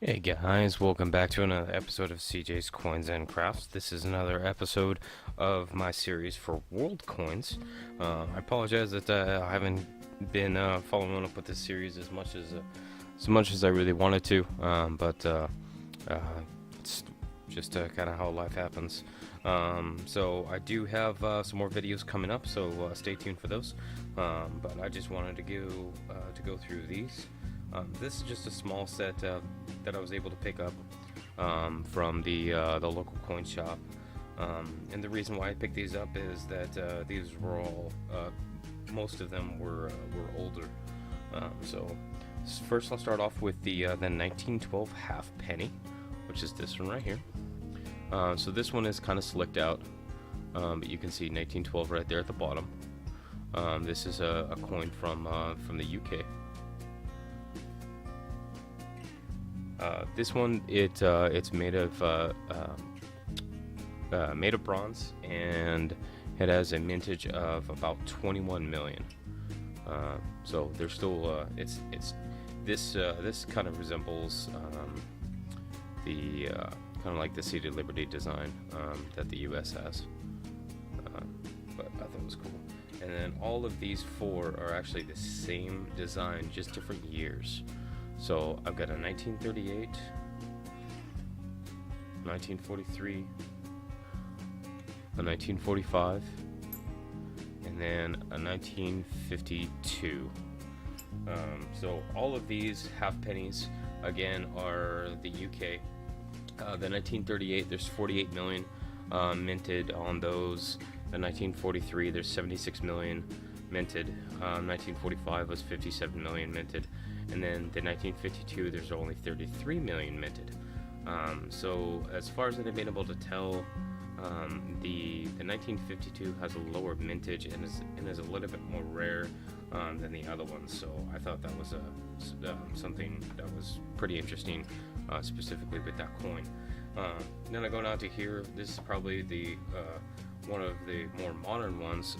Hey guys, welcome back to another episode of CJ's Coins and Crafts. This is another episode of my series for World Coins. I apologize that I haven't been following up with this series as much as I really wanted to, but it's just kind of how life happens. So I do have some more videos coming up, so stay tuned for those. But I just wanted to go through these. This is just a small set that I was able to pick up from the local coin shop, and the reason why I picked these up is that these were all, most of them were older. So first, I'll start off with the 1912 half penny, which is this one right here. So this one is kind of slicked out, but you can see 1912 right there at the bottom. This is a coin from the UK. This one, it's made of bronze, and it has a mintage of about 21 million. So there's still it's this kind of resembles the kind of like the Seated Liberty design that the U.S. has, but I thought it was cool. And then all of these four are actually the same design, just different years. So I've got a 1938, 1943, a 1945, and then a 1952. So all of these half pennies, again, are the UK. The 1938, there's 48 million minted on those. The 1943, there's 76 million minted. 1945 was 57 million minted. And then the 1952, there's only 33 million minted. So as far as I've been able to tell, the 1952 has a lower mintage and is a little bit more rare than the other ones. So I thought that was something that was pretty interesting, specifically with that coin. Then I go down to here. This is probably the one of the more modern ones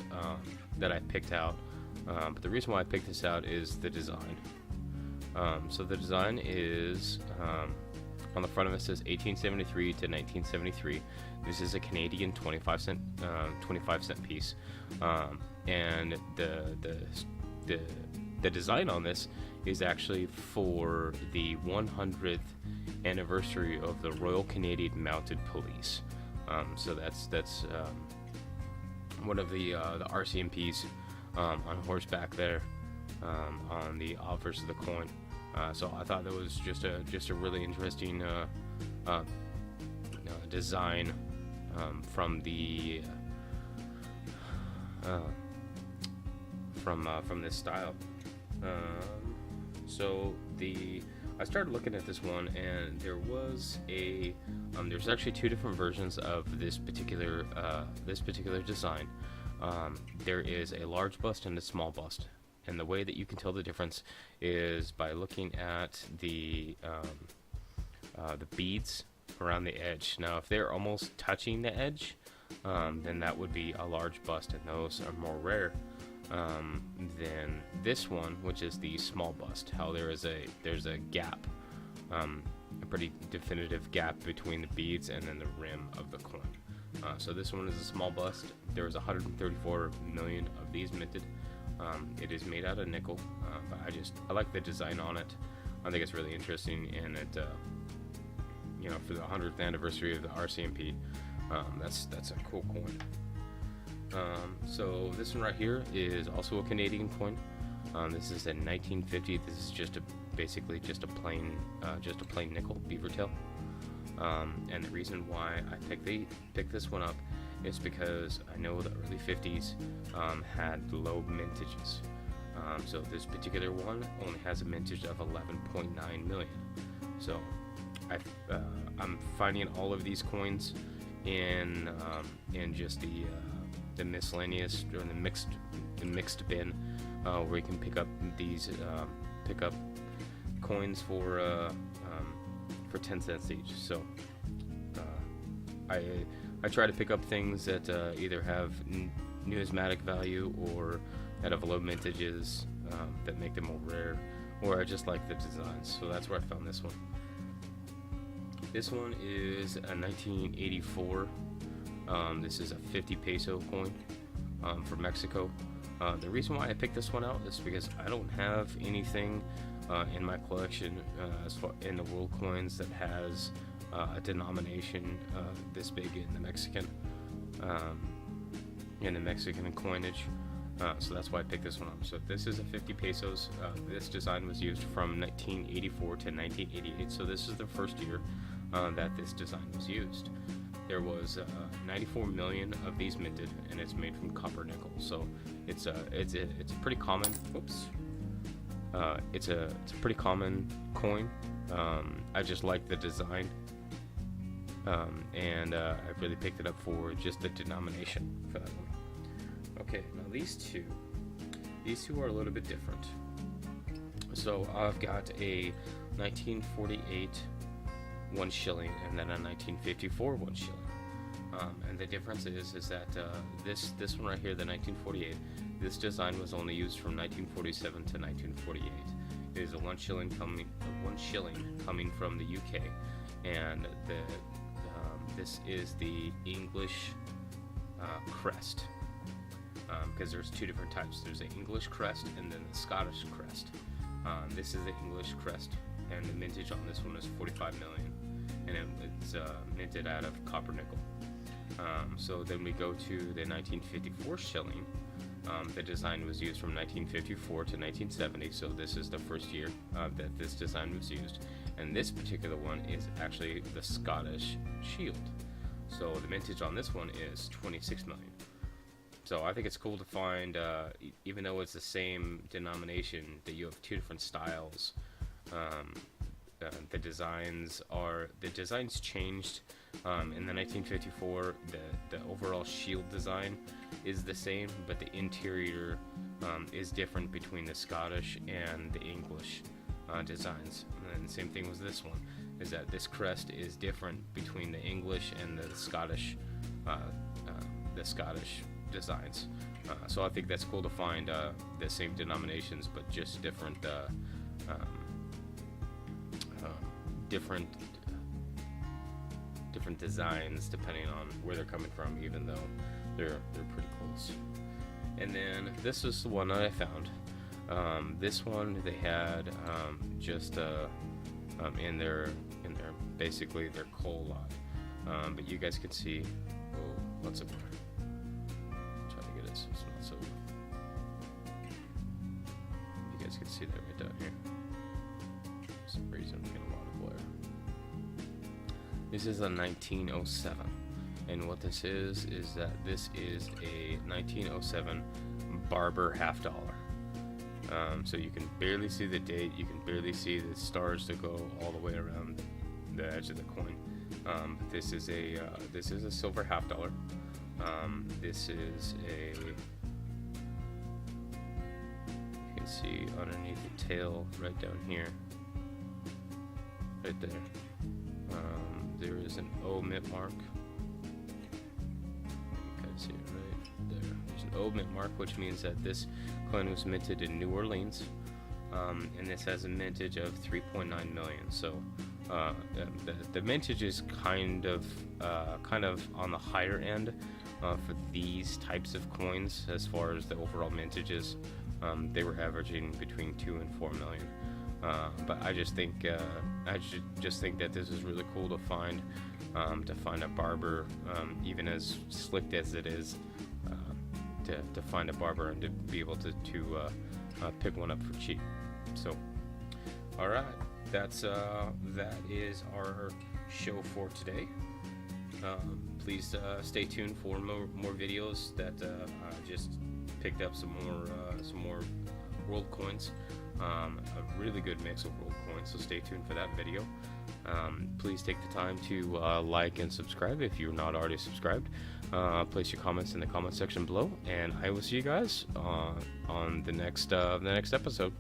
that I picked out. But the reason why I picked this out is the design. So the design is, on the front of it says 1873 to 1973. This is a Canadian 25 cent piece, and the design on this is actually for the 100th anniversary of the Royal Canadian Mounted Police. So that's one of the RCMPs on horseback there. On the obverse of the coin. So I thought that was just a really interesting design from the from this style. So I started looking at this one, and there was there's actually two different versions of this particular design. There is a large bust and a small bust. And the way that you can tell the difference is by looking at the beads around the edge. Now, if they're almost touching the edge, then that would be a large bust, and those are more rare than this one, which is the small bust. How there's a gap, a pretty definitive gap between the beads and then the rim of the coin. So this one is a small bust. There was 134 million of these minted. It is made out of nickel, but I like the design on it. I think it's really interesting, and it, for the 100th anniversary of the RCMP, that's a cool coin. So this one right here is also a Canadian coin. This is a 1950. This is basically just a plain nickel beaver tail. And the reason why I picked this one up is because I know the early 50s had low mintages. So this particular one only has a mintage of 11.9 million. So I'm finding all of these coins in just the miscellaneous or the mixed bin, where you can pick up coins for 10 cents each. So I try to pick up things that either have numismatic value or that have low mintages, that make them more rare, or I just like the designs. So that's where I found this one. This one is a 1984. This is a 50 peso coin from Mexico. The reason why I picked this one out is because I don't have anything in my collection as far in the world coins that has a denomination this big in the Mexican coinage. So that's why I picked this one up. So this is a 50 pesos. This design was used from 1984 to 1988. So this is the first year that this design was used. There was 94 million of these minted, and it's made from copper nickel. So it's a pretty common. Oops. It's a pretty common coin. I just like the design, and I really picked it up for just the denomination for that one. Okay, now these two are a little bit different. So I've got a 1948 1 shilling and then a 1954 1 shilling. And the difference is that this one right here, the 1948, this design was only used from 1947 to 1948. It is a 1 shilling coming from the UK, and this is the English crest. Because there's two different types. There's the English crest and then the Scottish crest. This is the English crest, and the mintage on this one is 45 million, and it's minted out of copper nickel. So then we go to the 1954 shilling. The design was used from 1954 to 1970, so this is the first year that this design was used. And this particular one is actually the Scottish shield. So the mintage on this one is 26 million. So I think it's cool to find, even though it's the same denomination, that you have two different styles. The designs changed. In the 1954, the overall shield design is the same, but the interior is different between the Scottish and the English designs. And the same thing with this one, is that this crest is different between the English and the Scottish designs. So I think that's cool to find the same denominations, but just different designs depending on where they're coming from, even though they're pretty close. And then this is the one that I found. This one they had just in their basically their coal lot, but you guys can see. Oh, what's up? Try to get it so it's not so. You guys can see that right down here. For some reason I'm getting a lot of glare. This is a 1907, and what this is that this is a 1907 Barber half dollar. So you can barely see the date, you can barely see the stars that go all the way around the edge of the coin. This is a silver half dollar. This is a, you can see underneath the tail right down here, right there. There is an O mint mark. You can see it right there. There's an O mint mark, which means that this coin was minted in New Orleans, and this has a mintage of 3.9 million. So the mintage is kind of on the higher end for these types of coins as far as the overall mintages. They were averaging between 2 and 4 million. But I just think that this is really cool to find a barber, even as slick as it is, to find a barber and to be able to pick one up for cheap. So, all right, that is our show for today. Please stay tuned for more videos that I just picked up some more world coins. A really good mix of world coins, so stay tuned for that video. Please take the time to like and subscribe if you're not already subscribed. Place your comments in the comment section below, and I will see you guys on the next episode.